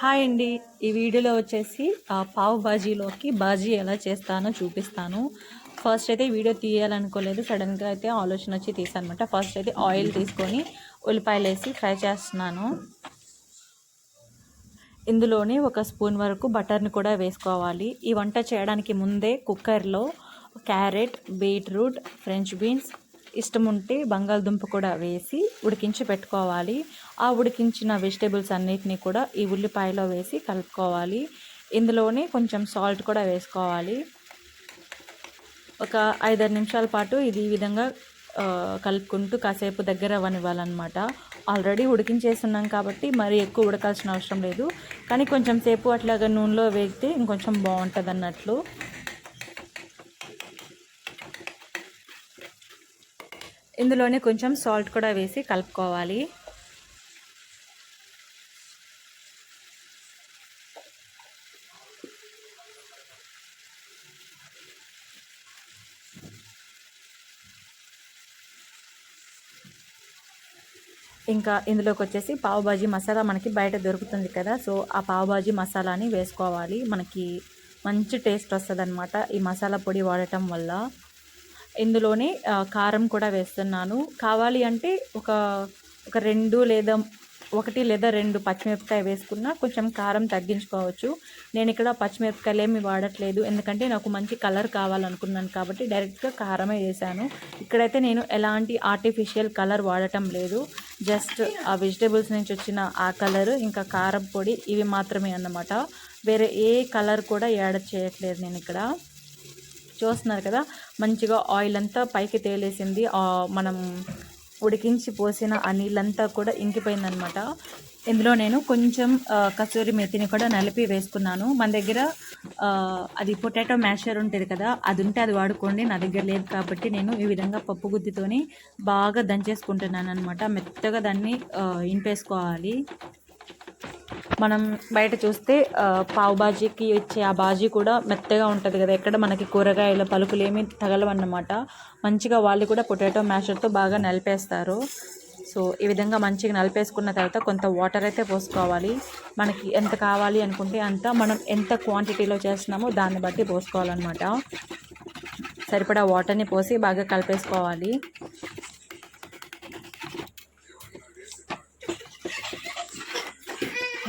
Hi అండి. ఈ వీడియోలో వచ్చేసి పావ్ బాజీలోకి బాజీ ఎలా చేస్తానో చూపిస్తాను. ఫస్ట్ అయితే వీడియో తీయాలనుకోలేదు, సడన్గా అయితే ఆలోచన వచ్చి తీసానమాట. ఫస్ట్ అయితే ఆయిల్ తీసుకొని ఉల్లిపాయలు వేసి ఫ్రై చేస్తున్నాను. ఇందులోనే ఒక స్పూన్ వరకు బటర్ని కూడా వేసుకోవాలి. ఈ వంట చేయడానికి ముందే కుక్కర్లో క్యారెట్, బీట్రూట్, ఫ్రెంచ్ బీన్స్, ఇష్టం ఉంటే బంగాళదుంప కూడా వేసి ఉడికించి పెట్టుకోవాలి. ఆ ఉడికించిన వెజిటేబుల్స్ అన్నిటినీ కూడా ఈ ఉల్లిపాయలో వేసి కలుపుకోవాలి. ఇందులోనే కొంచెం సాల్ట్ కూడా వేసుకోవాలి. ఒక 5-6 నిమిషాల పాటు ఇది ఈ విధంగా కలుపుకుంటూ కాసేపు దగ్గర అవ్వనివ్వాలన్నమాట. ఆల్రెడీ ఉడికించేస్తున్నాం కాబట్టి మరి ఎక్కువ ఉడకాల్సిన అవసరం లేదు, కానీ కొంచెం సేపు అట్లాగా నూనెలో వేగితే ఇంకొంచెం బాగుంటుంది అన్నట్లు. ఇందులోనే కొంచెం సాల్ట్ కూడా వేసి కలుపుకోవాలి. ఇంకా ఇందులోకి వచ్చేసి పావు బాజీ మసాలా మనకి బయట దొరుకుతుంది కదా, సో ఆ పావు బాజీ మసాలాని వేసుకోవాలి. మనకి మంచి టేస్ట్ వస్తుంది అనమాట ఈ మసాలా పొడి వాడటం వల్ల. ఇందులోనే కారం కూడా వేస్తున్నాను. కావాలి అంటే ఒక 1 లేదా 2 పచ్చిమిరపకాయ వేసుకున్నా కొంచెం కారం తగ్గించుకోవచ్చు. నేను ఇక్కడ పచ్చిమిరపకాయలు ఏమి వాడట్లేదు, ఎందుకంటే నాకు మంచి కలర్ కావాలనుకున్నాను కాబట్టి డైరెక్ట్గా కారమే వేసాను. ఇక్కడైతే నేను ఎలాంటి ఆర్టిఫిషియల్ కలర్ వాడటం లేదు, జస్ట్ ఆ వెజిటేబుల్స్ నుంచి వచ్చిన ఆ కలర్ ఇంకా కారం పొడి ఇవి మాత్రమే అన్నమాట. వేరే ఏ కలర్ కూడా యాడ్ చేయట్లేదు నేను ఇక్కడ. చూస్తున్నారు కదా, మంచిగా ఆయిల్ అంతా పైకి తేలేసింది. మనం ఉడికించి పోసిన ఆ నీళ్ళంతా కూడా ఇంకిపోయిందనమాట. ఇందులో నేను కొంచెం కసూరి మెతిని కూడా నలిపి వేసుకున్నాను. మన దగ్గర అది పొటాటో మ్యాషర్ ఉంటుంది కదా, అది ఉంటే అది వాడుకోండి. నా దగ్గర లేదు కాబట్టి నేను ఈ విధంగా పప్పు గుత్తితోని బాగా దంచేసుకుంటున్నాను అనమాట. మెత్తగా దాన్ని ఇంపేసుకోవాలి. మనం బయట చూస్తే పావు బాజీకి ఇచ్చే ఆ బాజీ కూడా మెత్తగా ఉంటుంది కదా, ఎక్కడ మనకి కూరగాయల పలుకులు ఏమీ తగలవన్నమాట. మంచిగా వాళ్ళు కూడా పొటాటో మ్యాషర్తో బాగా నలిపేస్తారు. సో ఈ విధంగా మంచిగా నలిపేసుకున్న తర్వాత కొంత వాటర్ అయితే పోసుకోవాలి. మనకి ఎంత కావాలి అనుకుంటే అంత, మనం ఎంత క్వాంటిటీలో చేస్తున్నామో దాన్ని బట్టి పోసుకోవాలన్నమాట. సరిపడా వాటర్ని పోసి బాగా కలిపేసుకోవాలి.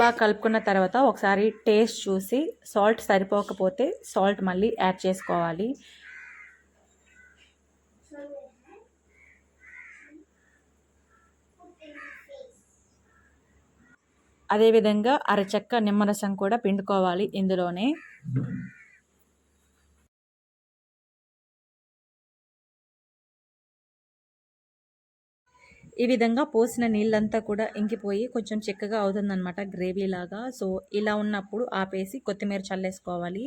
బాగా కలుపుకున్న తర్వాత ఒకసారి టేస్ట్ చూసి సాల్ట్ సరిపోకపోతే సాల్ట్ మళ్ళీ యాడ్ చేసుకోవాలి. అదేవిధంగా అరచెక్క నిమ్మరసం కూడా పిండుకోవాలి ఇందులోనే. ఈ విధంగా పోసిన నీళ్ళంతా కూడా ఇంకిపోయి కొంచెం చిక్కగా అవుతుందన్నమాట, గ్రేవీ లాగా. సో ఇలా ఉన్నప్పుడు ఆపేసి కొత్తిమీర చల్లేసుకోవాలి.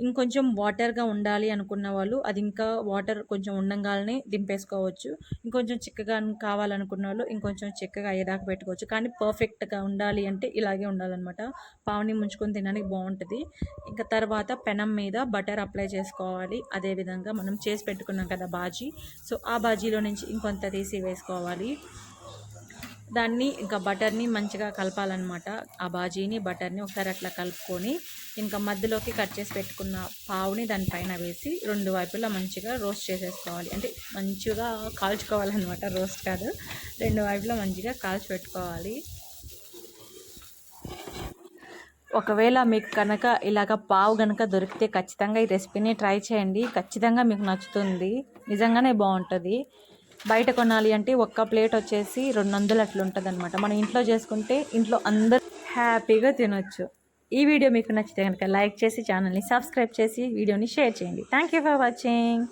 ఇంకొంచెం వాటర్గా ఉండాలి అనుకున్న వాళ్ళు అది ఇంకా వాటర్ కొంచెం ఉండంగానే దింపేసుకోవచ్చు. ఇంకొంచెం చిక్కగా కావాలనుకున్న వాళ్ళు ఇంకొంచెం చిక్కగా అయ్యేదాకా పెట్టుకోవచ్చు. కానీ పర్ఫెక్ట్గా ఉండాలి అంటే ఇలాగే ఉండాలన్నమాట. పావుని ముంచుకొని తినడానికి బాగుంటుంది. ఇంకా తర్వాత పెనం మీద బటర్ అప్లై చేసుకోవాలి. అదేవిధంగా మనం చేసి పెట్టుకున్నాం కదా బాజీ, సో ఆ బాజీలో నుంచి ఇంకొంత తీసి వేసుకోవాలి. దాన్ని ఇంకా బటర్ని మంచిగా కలపాలన్నమాట. ఆ బాజీని బటర్ని ఒకసారి అట్లా కలుపుకొని ఇంకా మధ్యలోకి కట్ చేసి పెట్టుకున్న పావుని దానిపైన వేసి 2 వైపులా మంచిగా రోస్ట్ చేసేసుకోవాలి. అంటే మంచిగా కాల్చుకోవాలన్నమాట, రోస్ట్ కాదు, 2 వైపులా మంచిగా కాల్చి పెట్టుకోవాలి. ఒకవేళ మీకు కనుక ఇలాగ పావు కనుక దొరికితే ఖచ్చితంగా ఈ రెసిపీని ట్రై చేయండి. ఖచ్చితంగా మీకు నచ్చుతుంది, నిజంగానే బాగుంటుంది. బయట కొనాలి అంటే ఒక్క ప్లేట్ వచ్చేసి 200 అట్లా ఉంటుంది అనమాట. మనం ఇంట్లో చేసుకుంటే ఇంట్లో అందరూ హ్యాపీగా తినొచ్చు. ఈ వీడియో మీకు నచ్చితే కనుక లైక్ చేసి ఛానల్ని సబ్స్క్రైబ్ చేసి వీడియోని షేర్ చేయండి. Thank you for watching.